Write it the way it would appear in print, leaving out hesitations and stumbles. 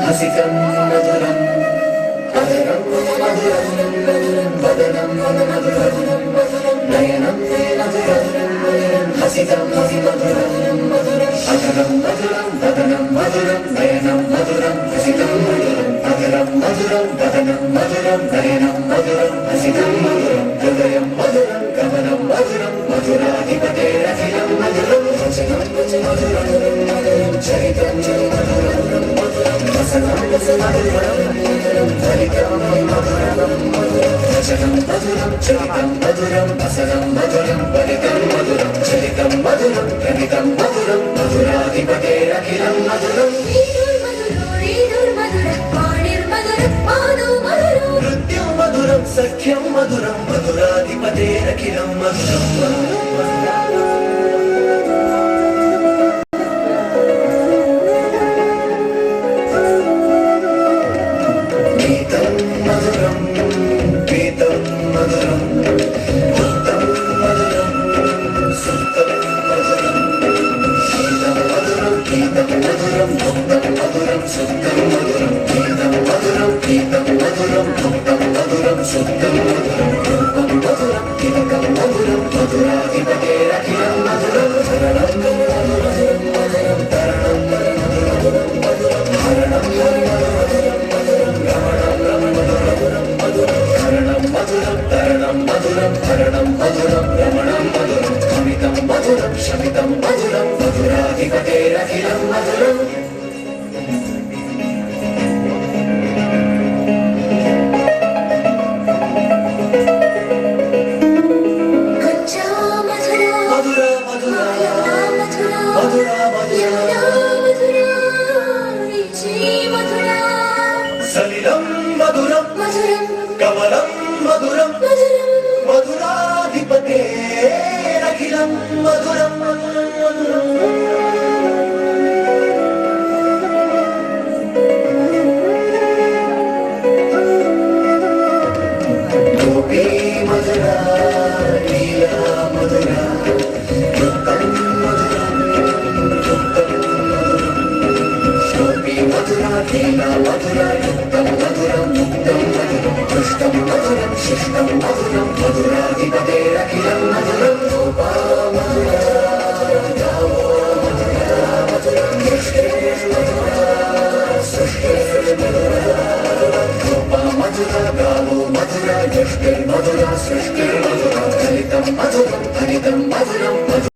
हसितं मधुरं अधरं मधुरं वदनं मधुरं नयनं मधुरं हसितं मधुरं अधरं मधुरं वदनं मधुरं नयनं मधुरं हसितं मधुरं अधरं मधुरं वदनं मधुरं नयनं मधुरं हसितं मधुरं हृदयं मधुरं गमनं मधुरं मधुराधिपतेरखिलं मधुरं वचनं मधुरं चरितं मधुरं वसनं मधुरं फलितं मधुरं वचनं मधुरं चरितं मधुरं वसनं मधुरं फलितं मधुरं चरितं मधुरं प्रणितं मधुरं मधुराधिपतेरखिलं मधुरं नृत्यं मधुरं सख्यं मधुरं मधुराधिपतेरखिलं मधुरं शमितं मधुरं मधुराधिपतेरखिलं मधुरम् सलिलं मधुरं कमलं मधुरं मधुराधिपतेरखिलं मधुरं गोपी मधुरा लीला मधुरा युक्तं मधुरं गोपी मधुरा लीला मधुरा युक्तं मधुरं दुष्टं मधुरं शिष्टं मधुरं मधुराधिपतेरखिलं मधुरं गोपा मधुरा गावो मधुरा दृष्टिर्मधुरा सृष्टिर्मधुरा गोपा मधुरा गावो मधुरा दृष्टिर्मधुरा सृष्टिर्मधुरा हरितं मधुरं मधुरा